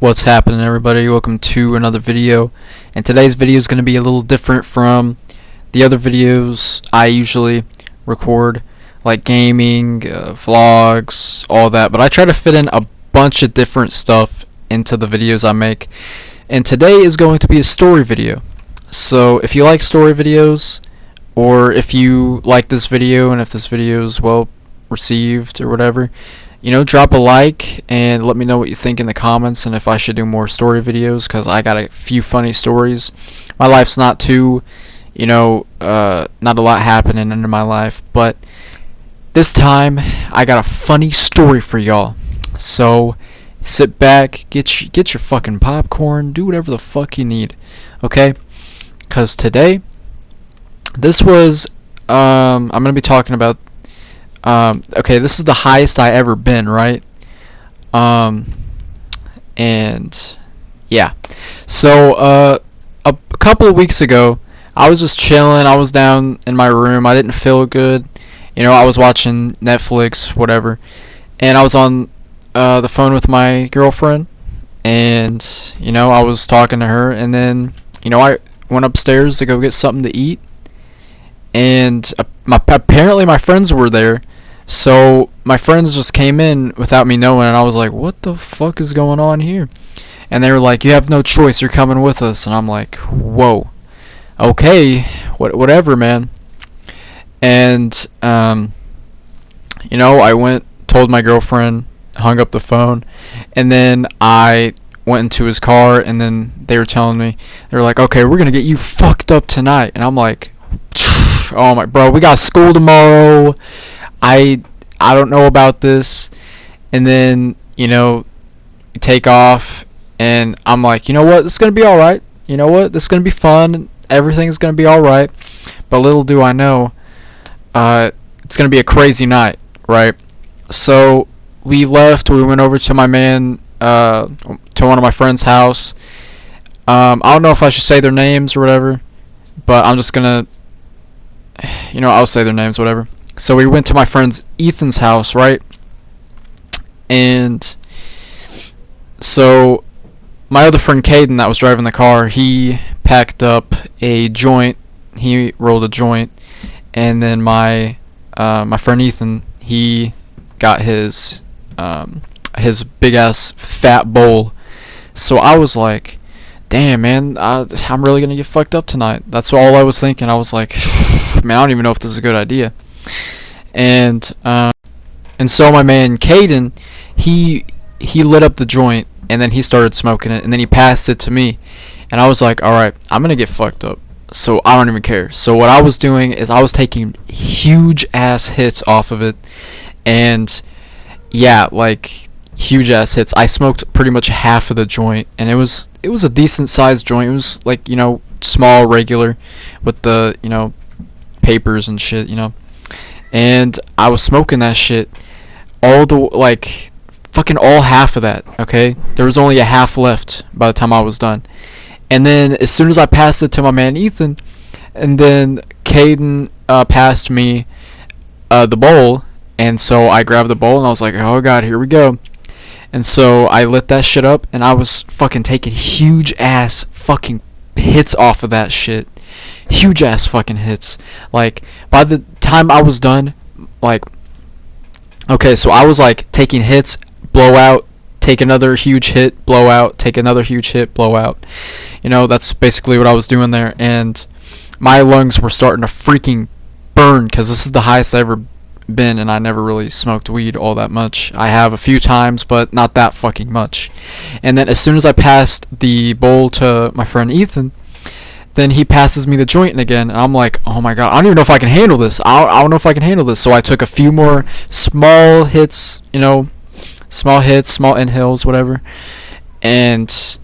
What's happening, everybody? Welcome to another video, and today's video is going to be a little different from the other videos I usually record, like gaming, vlogs, all that, but I try to fit in a bunch of different stuff into the videos I make, and today is going to be a story video. So if you like story videos, or if you like this video and if this video is well received or whatever, drop a like and let me know what you think in the comments, and if I should do more story videos, because I got a few funny stories. My life's not too, not a lot happening in my life, but this time I got a funny story for y'all. So sit back, get your fucking popcorn, do whatever the fuck you need, okay? Because today, this was, I'm going to be talking about, okay, this is the highest I ever been, right? And yeah, so a couple of weeks ago, I was just chilling. I was down in my room. I didn't feel good. I was watching Netflix, whatever, and I was on the phone with my girlfriend, and I was talking to her, and then I went upstairs to go get something to eat, and apparently my friends were there. So my friends just came in without me knowing, and I was like, what the fuck is going on here? And they were like, you have no choice, you're coming with us. And I'm like, whoa, okay, whatever, man. And I went, told my girlfriend, hung up the phone, and then I went into his car, and then they were telling me, they were like, okay, we're gonna get you fucked up tonight. And I'm like, oh my, bro, we got school tomorrow. I don't know about this. And then take off, and I'm like, you know what, it's gonna be alright. You know what, this is gonna be fun, everything's gonna be alright. But little do I know, it's gonna be a crazy night, right? So we left, we went over to my man, to one of my friends' house. I don't know if I should say their names or whatever, but I'm just gonna, I'll say their names, whatever. So we went to my friend's Ethan's house, right? And so my other friend Caden that was driving the car, he packed up a joint. He rolled a joint, and then my friend Ethan, he got his big ass fat bowl. So I was like, damn, man, I'm really gonna get fucked up tonight. That's all I was thinking. I was like, man, I don't even know if this is a good idea. And so my man Caden, he lit up the joint, and then he started smoking it, and then he passed it to me, and I was like, alright, I'm gonna get fucked up, so I don't even care. So what I was doing is I was taking huge ass hits off of it, and yeah, like huge ass hits. I smoked pretty much half of the joint, and it was a decent sized joint. It was like, small, regular, with the papers and shit, and I was smoking that shit fucking all half of that, okay? There was only a half left by the time I was done. And then as soon as I passed it to my man Ethan, and then Caden passed me the bowl, and so I grabbed the bowl, and I was like, oh god, here we go. And so I lit that shit up, and I was fucking taking huge ass fucking hits off of that shit. Huge ass fucking hits. Like, by the time I was done, like, okay, so I was like taking hits, blow out, take another huge hit, blow out, take another huge hit, blow out. That's basically what I was doing there, and my lungs were starting to freaking burn, because this is the highest I ever been, and I never really smoked weed all that much. I have a few times, but not that fucking much. And then as soon as I passed the bowl to my friend Ethan, then he passes me the joint again, and I'm like, oh my god, I don't even know if I can handle this. I don't know if I can handle this. So I took a few more small hits, small inhales, whatever, and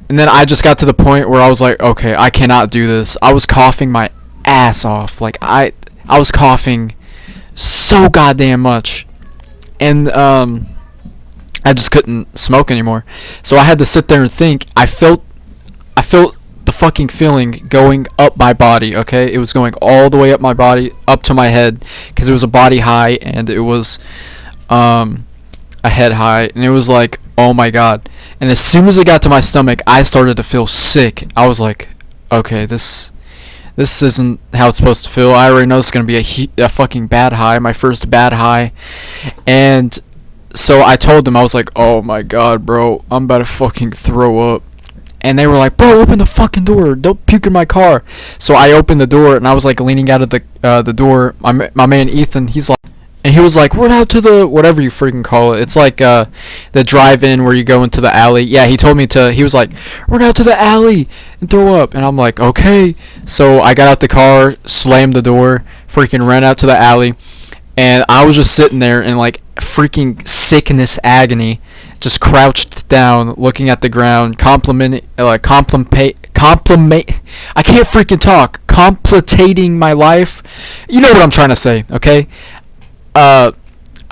then I just got to the point where I was like, okay, I cannot do this. I was coughing my ass off. Like, I was coughing so goddamn much, and I just couldn't smoke anymore. So I had to sit there and think. I felt the fucking feeling going up my body, okay? It was going all the way up my body, up to my head, because it was a body high, and it was a head high, and it was like oh my god. And as soon as it got to my stomach, I started to feel sick. I was like, okay, this isn't how it's supposed to feel. I already know it's gonna be a fucking bad high, my first bad high. And so I told them, I was like, oh my god, bro, I'm about to fucking throw up. And they were like, bro, open the fucking door, don't puke in my car. So I opened the door, and I was like leaning out of the door. My man Ethan, he's like, and he was like, run out to the, whatever you freaking call it. It's like the drive-in where you go into the alley. Yeah, he told me to, he was like, run out to the alley and throw up. And I'm like, okay. So I got out the car, slammed the door, freaking ran out to the alley. And I was just sitting there in like freaking sickness agony, just crouched down, looking at the ground, I can't freaking talk, complicating my life. You know what I'm trying to say, okay? I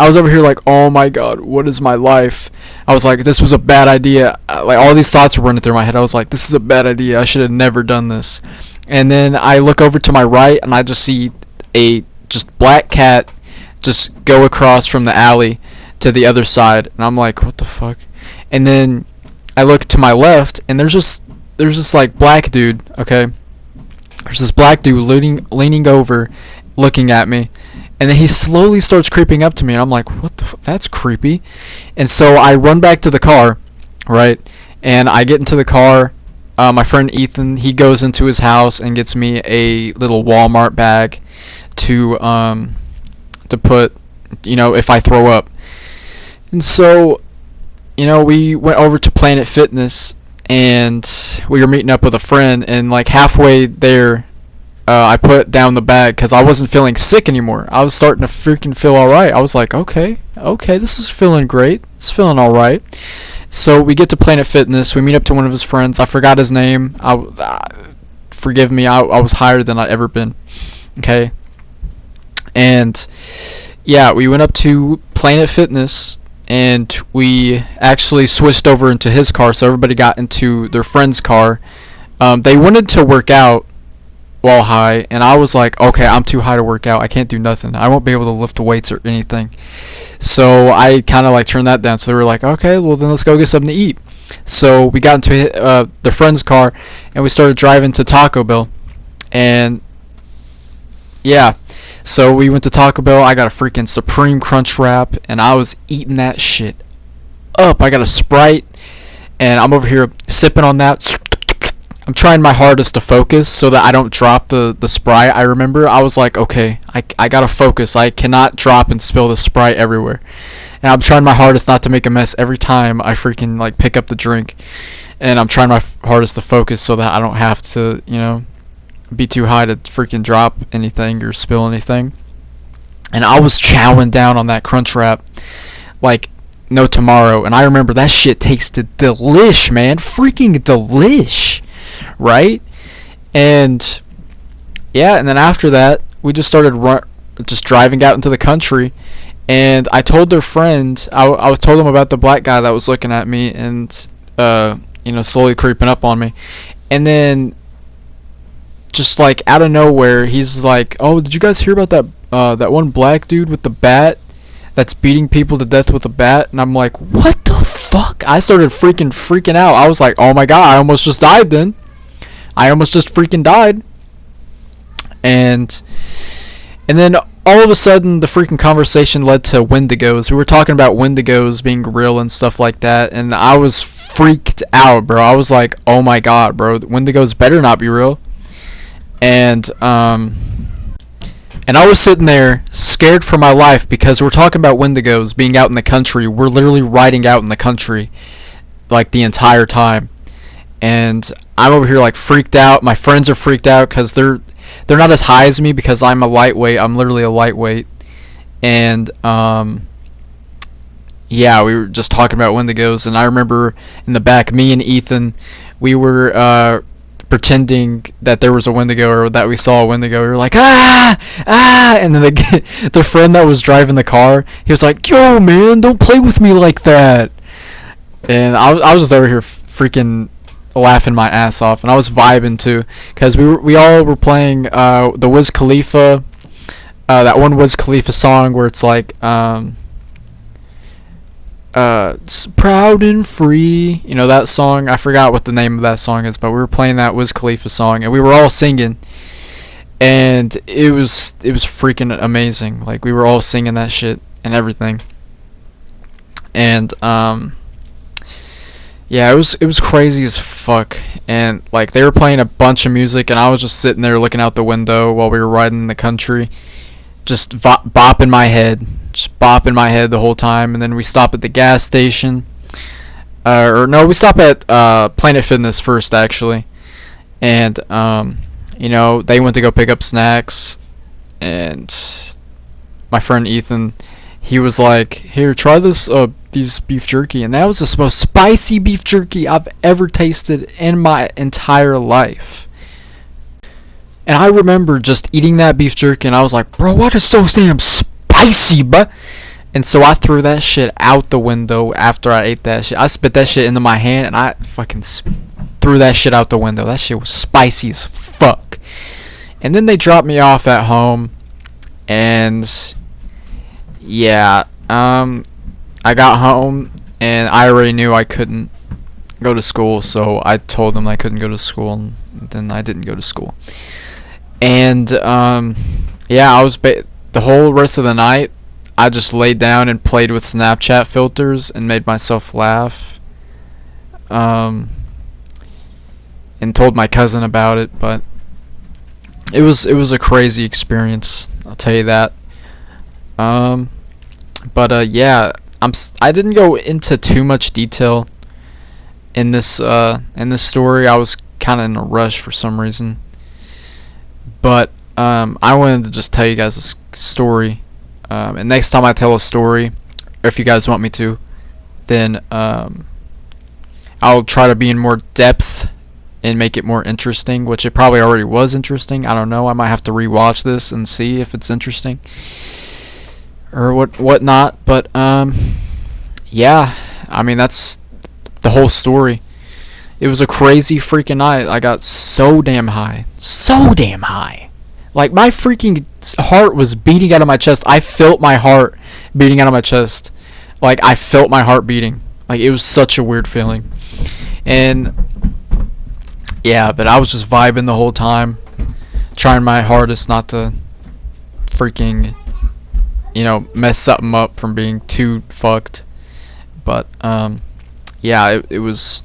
was over here like, oh my god, what is my life? I was like, this was a bad idea. Like, all these thoughts were running through my head. I was like, this is a bad idea. I should have never done this. And then I look over to my right, and I just see a just black cat just go across from the alley to the other side. And I'm like, what the fuck? And then I look to my left, and there's this like black dude, okay? There's this black dude leaning over, looking at me. And then he slowly starts creeping up to me, and I'm like, what the that's creepy. And so I run back to the car, right? And I get into the car. My friend Ethan, he goes into his house and gets me a little Walmart bag to put, you know, if I throw up. And so, you know, we went over to Planet Fitness, and we were meeting up with a friend, and like halfway there, I put down the bag because I wasn't feeling sick anymore. I was starting to freaking feel alright. I was like, okay, this is feeling great. It's feeling alright. So we get to Planet Fitness. We meet up to one of his friends. I forgot his name. Forgive me. I was higher than I'd ever been. Okay. And yeah, we went up to Planet Fitness, and we actually switched over into his car. So everybody got into their friend's car. They wanted to work out while high, and I was like, okay, I'm too high to work out. I can't do nothing. I won't be able to lift the weights or anything. So I kind of like turned that down. So they were like, okay, well then let's go get something to eat. So we got into the friend's car, and we started driving to Taco Bell. And yeah, so we went to Taco Bell. I got a freaking Supreme Crunch Wrap, and I was eating that shit up. I got a Sprite, and I'm over here sipping on that. I'm trying my hardest to focus so that I don't drop the Sprite. I remember I was like, okay, I gotta focus. I cannot drop and spill the Sprite everywhere. And I'm trying my hardest not to make a mess every time I freaking like pick up the drink. And I'm trying my hardest to focus so that I don't have to, you know, be too high to freaking drop anything or spill anything. And I was chowing down on that Crunch Wrap like no tomorrow. And I remember that shit tasted delish, man. Freaking delish. Right? And yeah, and then after that, we just started just driving out into the country, and I told their friend, I was told them about the black guy that was looking at me and you know, slowly creeping up on me. And then just like out of nowhere, he's like, oh, did you guys hear about that one black dude with the bat that's beating people to death with a bat? And I'm like, what the fuck? I started freaking out. I was like, oh my god, I almost just died then. I almost just freaking died. And then all of a sudden the freaking conversation led to Wendigos. We were talking about Wendigos being real and stuff like that, and I was freaked out, bro. I was like, oh my god, bro, Wendigos better not be real. And I was sitting there scared for my life because we're talking about Wendigos being out in the country. We're literally riding out in the country like the entire time. And I'm over here like freaked out. My friends are freaked out because they're not as high as me because I'm a lightweight. I'm literally a lightweight. And yeah, we were just talking about Wendigos, and I remember in the back, me and Ethan, we were pretending that there was a Wendigo or that we saw a Wendigo. We were like, ah, and then the friend that was driving the car, he was like, yo man, don't play with me like that. And I was just over here freaking laughing my ass off, and I was vibing too, because we all were playing the Wiz Khalifa, that one Wiz Khalifa song where it's like Proud and Free, you know that song. I forgot what the name of that song is, but we were playing that Wiz Khalifa song, and we were all singing, and it was freaking amazing. Like, we were all singing that shit and everything, and yeah, it was crazy as fuck. And like, they were playing a bunch of music, and I was just sitting there looking out the window while we were riding in the country, just bopping my head, the whole time. And then we stop at the gas station, or no, we stop at Planet Fitness first, actually. And they went to go pick up snacks, and my friend Ethan, he was like, "Here, try this these beef jerky," and that was the most spicy beef jerky I've ever tasted in my entire life. And I remember just eating that beef jerky, and I was like, "Bro, what is so damn spicy, bruh?" And so I threw that shit out the window after I ate that shit. I spit that shit into my hand, and I fucking threw that shit out the window. That shit was spicy as fuck. And then they dropped me off at home, and yeah, I got home, and I already knew I couldn't go to school, so I told them I couldn't go to school, and then I didn't go to school. And yeah, I was the whole rest of the night, I just laid down and played with Snapchat filters and made myself laugh, and told my cousin about it. But it was a crazy experience, I'll tell you that. But yeah, I didn't go into too much detail in this story. I was kind of in a rush for some reason. But I wanted to just tell you guys a story. And next time I tell a story, or if you guys want me to, then I'll try to be in more depth and make it more interesting, which it probably already was interesting. I don't know. I might have to rewatch this and see if it's interesting or whatnot. But yeah, I mean, that's the whole story. It was a crazy freaking night. I got so damn high. Like, my freaking heart was beating out of my chest. I felt my heart beating out of my chest. Like, I felt my heart beating. Like, it was such a weird feeling. And yeah, but I was just vibing the whole time, trying my hardest not to freaking, mess something up from being too fucked. But yeah, it was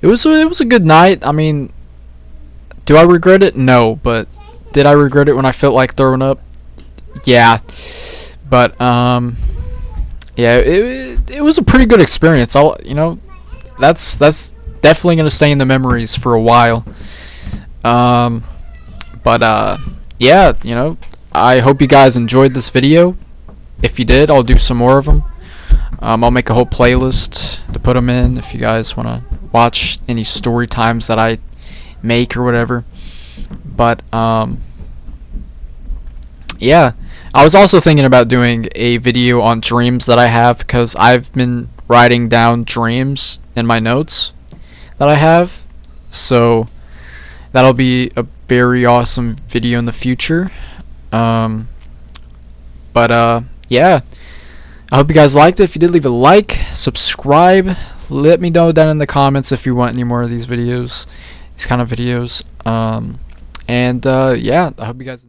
a good night. I mean, do I regret it? No, but did I regret it when I felt like throwing up? Yeah. But yeah, it was a pretty good experience. That's definitely gonna stay in the memories for a while. But yeah, I hope you guys enjoyed this video. If you did, I'll do some more of them. I'll make a whole playlist to put them in if you guys want to watch any story times that I make or whatever. But yeah, I was also thinking about doing a video on dreams that I have, because I've been writing down dreams in my notes that I have. So that'll be a very awesome video in the future. But yeah, I hope you guys liked it. If you did, leave a like, subscribe, let me know down in the comments if you want any more of these videos, these kind of videos. And yeah, I hope you guys